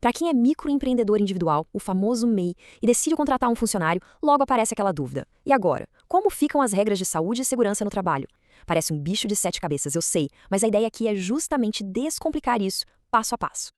Para quem é microempreendedor individual, o famoso MEI, e decide contratar um funcionário, logo aparece aquela dúvida. E agora? Como ficam as regras de saúde e segurança no trabalho? Parece um bicho de sete cabeças, eu sei, mas a ideia aqui é justamente descomplicar isso, passo a passo.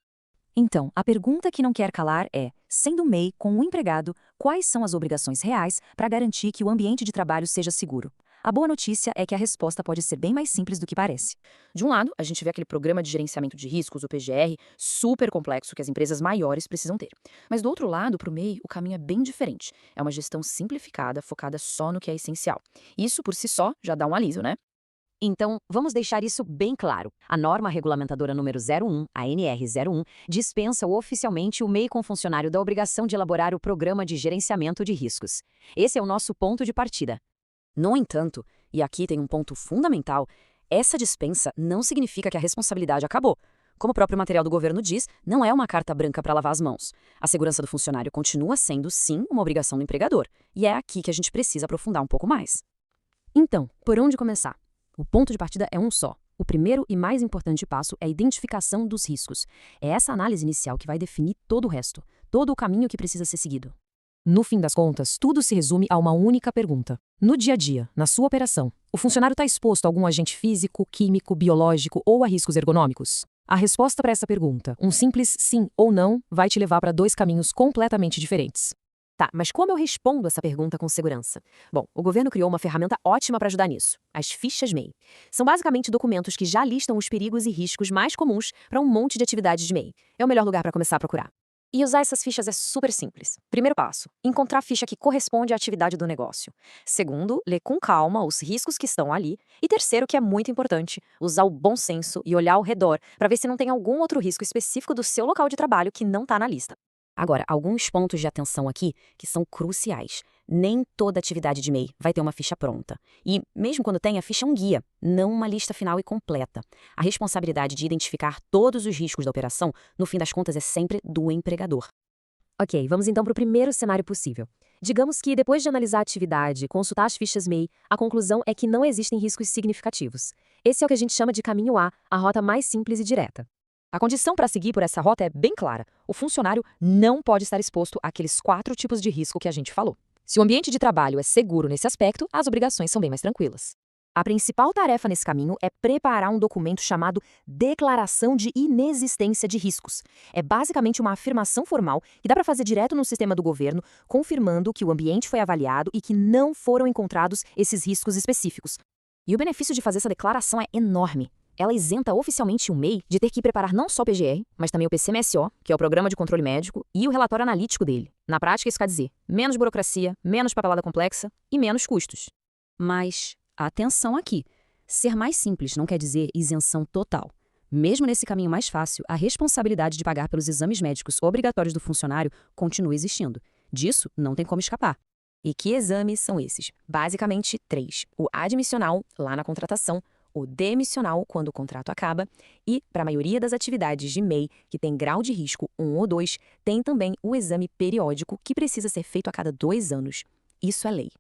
Então, a pergunta que não quer calar é, sendo MEI com um empregado, quais são as obrigações reais para garantir que o ambiente de trabalho seja seguro? A boa notícia é que a resposta pode ser bem mais simples do que parece. De um lado, a gente vê aquele programa de gerenciamento de riscos, o PGR, super complexo que as empresas maiores precisam ter. Mas do outro lado, para o MEI, o caminho é bem diferente. É uma gestão simplificada, focada só no que é essencial. Isso, por si só, já dá um alívio, né? Então, vamos deixar isso bem claro. A norma regulamentadora número 01, a NR01, dispensa oficialmente o MEI com funcionário da obrigação de elaborar o programa de gerenciamento de riscos. Esse é o nosso ponto de partida. No entanto, e aqui tem um ponto fundamental, essa dispensa não significa que a responsabilidade acabou. Como o próprio material do governo diz, não é uma carta branca para lavar as mãos. A segurança do funcionário continua sendo, sim, uma obrigação do empregador. E é aqui que a gente precisa aprofundar um pouco mais. Então, por onde começar? O ponto de partida é um só. O primeiro e mais importante passo é a identificação dos riscos. É essa análise inicial que vai definir todo o resto, todo o caminho que precisa ser seguido. No fim das contas, tudo se resume a uma única pergunta. No dia a dia, na sua operação, o funcionário está exposto a algum agente físico, químico, biológico ou a riscos ergonômicos? A resposta para essa pergunta, um simples sim ou não, vai te levar para dois caminhos completamente diferentes. Tá, mas como eu respondo essa pergunta com segurança? Bom, o governo criou uma ferramenta ótima para ajudar nisso, as fichas MEI. São basicamente documentos que já listam os perigos e riscos mais comuns para um monte de atividades de MEI. É o melhor lugar para começar a procurar. E usar essas fichas é super simples. Primeiro passo, encontrar a ficha que corresponde à atividade do negócio. Segundo, ler com calma os riscos que estão ali. E terceiro, que é muito importante, usar o bom senso e olhar ao redor para ver se não tem algum outro risco específico do seu local de trabalho que não está na lista. Agora, alguns pontos de atenção aqui que são cruciais. Nem toda atividade de MEI vai ter uma ficha pronta. E, mesmo quando tem, a ficha é um guia, não uma lista final e completa. A responsabilidade de identificar todos os riscos da operação, no fim das contas, é sempre do empregador. Ok, vamos então para o primeiro cenário possível. Digamos que, depois de analisar a atividade e consultar as fichas MEI, a conclusão é que não existem riscos significativos. Esse é o que a gente chama de caminho a rota mais simples e direta. A condição para seguir por essa rota é bem clara. O funcionário não pode estar exposto àqueles 4 tipos de risco que a gente falou. Se o ambiente de trabalho é seguro nesse aspecto, as obrigações são bem mais tranquilas. A principal tarefa nesse caminho é preparar um documento chamado Declaração de Inexistência de Riscos. É basicamente uma afirmação formal que dá para fazer direto no sistema do governo, confirmando que o ambiente foi avaliado e que não foram encontrados esses riscos específicos. E o benefício de fazer essa declaração é enorme. Ela isenta oficialmente o MEI de ter que preparar não só o PGR, mas também o PCMSO, que é o Programa de Controle Médico, e o relatório analítico dele. Na prática, isso quer dizer menos burocracia, menos papelada complexa e menos custos. Mas, atenção aqui, ser mais simples não quer dizer isenção total. Mesmo nesse caminho mais fácil, a responsabilidade de pagar pelos exames médicos obrigatórios do funcionário continua existindo. Disso não tem como escapar. E que exames são esses? Basicamente, 3. O admissional, lá na contratação, o demissional, quando o contrato acaba, e, para a maioria das atividades de MEI, que tem grau de risco 1 ou 2, tem também o exame periódico, que precisa ser feito a cada 2 anos. Isso é lei.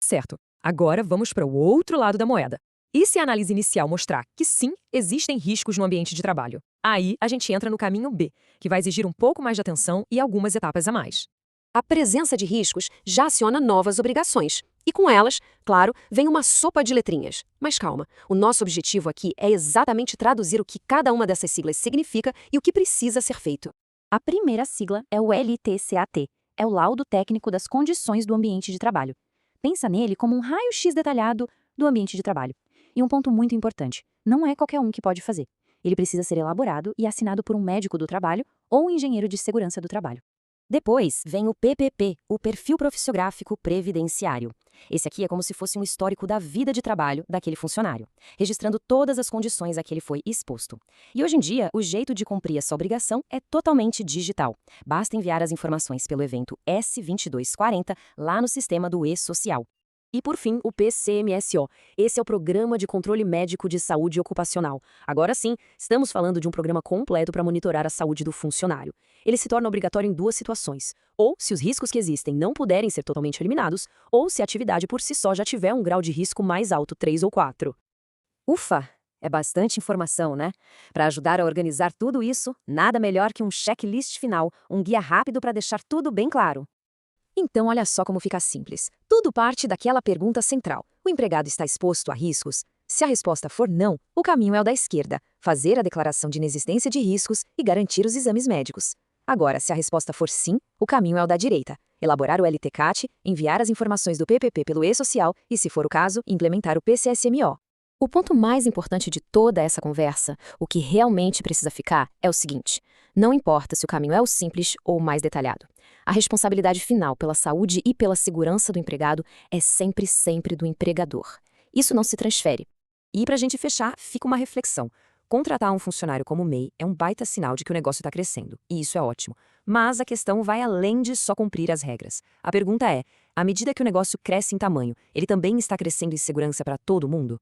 Certo. Agora vamos para o outro lado da moeda. E se a análise inicial mostrar que sim, existem riscos no ambiente de trabalho? Aí a gente entra no caminho B, que vai exigir um pouco mais de atenção e algumas etapas a mais. A presença de riscos já aciona novas obrigações. E com elas, claro, vem uma sopa de letrinhas. Mas calma, o nosso objetivo aqui é exatamente traduzir o que cada uma dessas siglas significa e o que precisa ser feito. A primeira sigla é o LTCAT, é o Laudo Técnico das Condições do Ambiente de Trabalho. Pensa nele como um raio-x detalhado do ambiente de trabalho. E um ponto muito importante, não é qualquer um que pode fazer. Ele precisa ser elaborado e assinado por um médico do trabalho ou um engenheiro de segurança do trabalho. Depois vem o PPP, o Perfil Profissiográfico Previdenciário. Esse aqui é como se fosse um histórico da vida de trabalho daquele funcionário, registrando todas as condições a que ele foi exposto. E hoje em dia, o jeito de cumprir essa obrigação é totalmente digital. Basta enviar as informações pelo evento S2240 lá no sistema do E-Social. E, por fim, o PCMSO. Esse é o Programa de Controle Médico de Saúde Ocupacional. Agora sim, estamos falando de um programa completo para monitorar a saúde do funcionário. Ele se torna obrigatório em 2 situações. Ou se os riscos que existem não puderem ser totalmente eliminados, ou se a atividade por si só já tiver um grau de risco mais alto, 3 ou 4. Ufa! É bastante informação, né? Para ajudar a organizar tudo isso, nada melhor que um checklist final, um guia rápido para deixar tudo bem claro. Então, olha só como fica simples. Tudo parte daquela pergunta central. O empregado está exposto a riscos? Se a resposta for não, o caminho é o da esquerda, fazer a declaração de inexistência de riscos e garantir os exames médicos. Agora, se a resposta for sim, o caminho é o da direita, elaborar o LTCAT, enviar as informações do PPP pelo e-social e, se for o caso, implementar o PCSMO. O ponto mais importante de toda essa conversa, o que realmente precisa ficar, é o seguinte: não importa se o caminho é o simples ou o mais detalhado. A responsabilidade final pela saúde e pela segurança do empregado é sempre, sempre do empregador. Isso não se transfere. E para a gente fechar, fica uma reflexão. Contratar um funcionário como o MEI é um baita sinal de que o negócio está crescendo, e isso é ótimo. Mas a questão vai além de só cumprir as regras. A pergunta é, à medida que o negócio cresce em tamanho, ele também está crescendo em segurança para todo mundo?